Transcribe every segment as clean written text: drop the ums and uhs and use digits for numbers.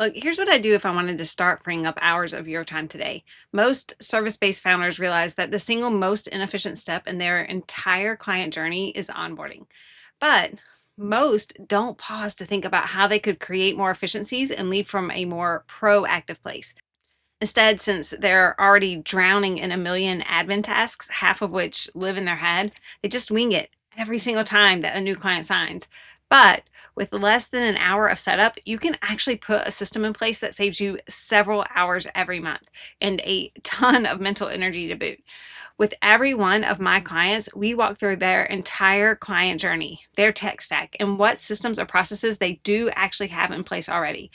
Look, here's what I do if I wanted to start freeing up hours of your time today. Most service based founders realize that the single most inefficient step in their entire client journey is onboarding. But most don't pause to think about how they could create more efficiencies and lead from a more proactive place. Instead, since they're already drowning in a million admin tasks, half of which live in their head, they just wing it every single time that a new client signs. But with less than an hour of setup, you can actually put a system in place that saves you several hours every month and a ton of mental energy to boot. With every one of my clients, we walk through their entire client journey, their tech stack, and what systems or processes they do actually have in place already.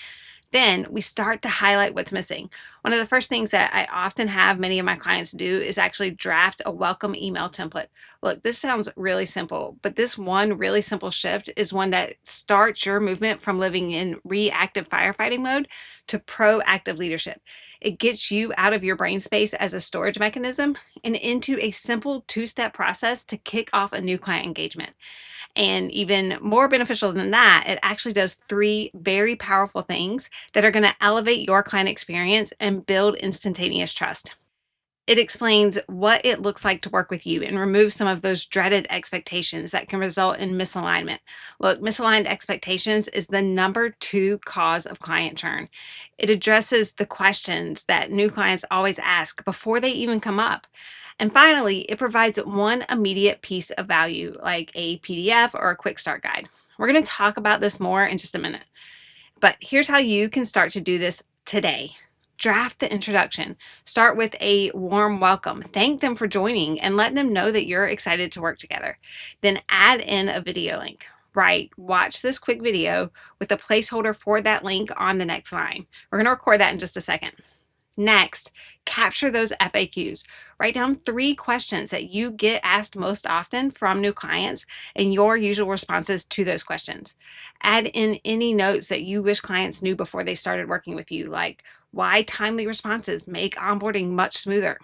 Then we start to highlight what's missing. One of the first things that I often have many of my clients do is actually draft a welcome email template. Look, this sounds really simple, but this one really simple shift is one that starts your movement from living in reactive firefighting mode to proactive leadership. It gets you out of your brain space as a storage mechanism and into a simple two-step process to kick off a new client engagement. And even more beneficial than that, it actually does three very powerful things that are going to elevate your client experience and build instantaneous trust. It explains what it looks like to work with you and removes some of those dreaded expectations that can result in misalignment. Look, misaligned expectations is the number two cause of client churn. It addresses the questions that new clients always ask before they even come up. And finally, it provides one immediate piece of value like a PDF or a quick start guide. We're going to talk about this more in just a minute. But here's how you can start to do this today. Draft the introduction. Start with a warm welcome. Thank them for joining and let them know that you're excited to work together. Then add in a video link. Right, watch this quick video with a placeholder for that link on the next line. We're going to record that in just a second. Next, capture those FAQs. Write down three questions that you get asked most often from new clients and your usual responses to those questions. Add in any notes that you wish clients knew before they started working with you, like why timely responses make onboarding much smoother.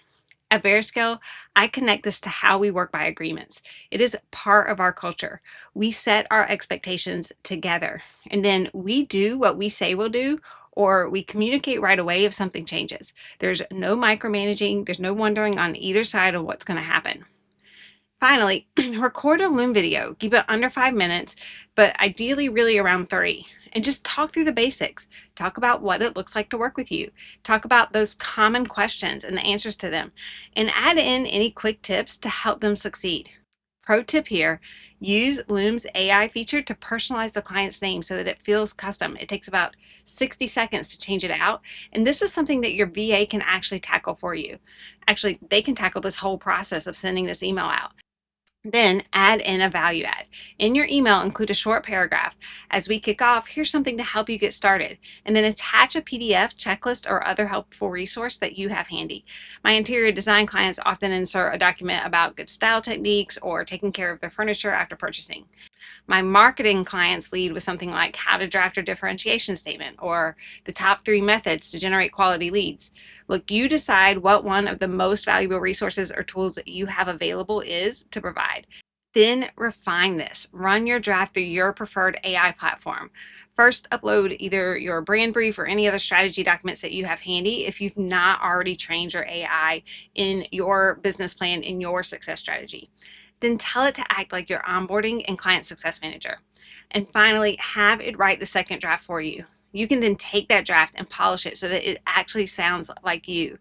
At Veriscale, I connect this to how we work by agreements. It is part of our culture. We set our expectations together, and then we do what we say we'll do, or we communicate right away if something changes. There's no micromanaging, there's no wondering on either side of what's going to happen. Finally, record a Loom video. Keep it under 5 minutes, but ideally really around 3. And just talk through the basics. Talk about what it looks like to work with you. Talk about those common questions and the answers to them. And add in any quick tips to help them succeed. Pro tip here, use Loom's AI feature to personalize the client's name so that it feels custom. It takes about 60 seconds to change it out. And this is something that your VA can actually tackle for you. Actually, they can tackle this whole process of sending this email out. Then add in a value add. In your email, include a short paragraph. As we kick off, here's something to help you get started. And then attach a PDF, checklist, or other helpful resource that you have handy. My interior design clients often insert a document about good style techniques or taking care of their furniture after purchasing. My marketing clients lead with something like how to draft your differentiation statement or the top 3 methods to generate quality leads. Look, you decide what one of the most valuable resources or tools that you have available is to provide. Then refine this. Run your draft through your preferred AI platform. First, upload either your brand brief or any other strategy documents that you have handy if you've not already trained your AI in your business plan, in your success strategy. Then tell it to act like your onboarding and client success manager. And finally, have it write the second draft for you. You can then take that draft and polish it so that it actually sounds like you.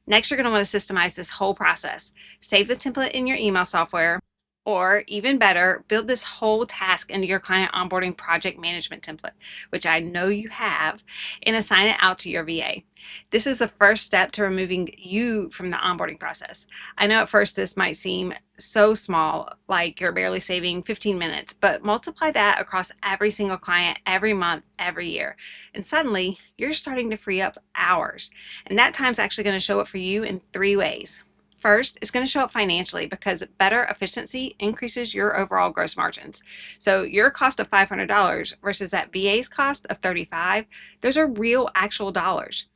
Next, you're going to want to systemize this whole process. Save the template in your email software, or even better, build this whole task into your client onboarding project management template, which I know you have, and assign it out to your VA. This is the first step to removing you from the onboarding process. I know at first this might seem so small, like you're barely saving 15 minutes, but multiply that across every single client, every month, every year. And suddenly you're starting to free up hours. And that time's actually going to show up for you in 3 ways. First, it's going to show up financially because better efficiency increases your overall gross margins. So your cost of $500 versus that VA's cost of $35, those are real actual dollars.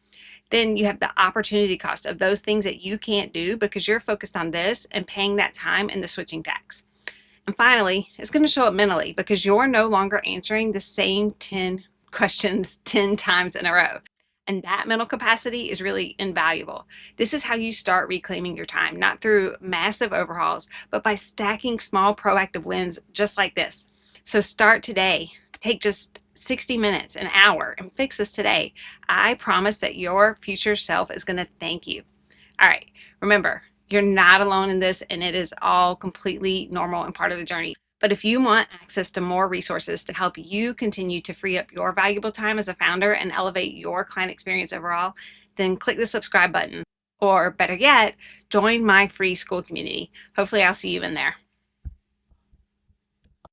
Then you have the opportunity cost of those things that you can't do because you're focused on this and paying that time in the switching tax. And finally, it's going to show up mentally because you're no longer answering the same 10 questions 10 times in a row. And that mental capacity is really invaluable. This is how you start reclaiming your time, not through massive overhauls, but by stacking small proactive wins just like this. So start today. Take just 60 minutes, an hour, and fix this today. I promise that your future self is going to thank you. All right, remember, you're not alone in this, and it is all completely normal and part of the journey. But if you want access to more resources to help you continue to free up your valuable time as a founder and elevate your client experience overall, then click the subscribe button. Or better yet, join my free school community. Hopefully, I'll see you in there.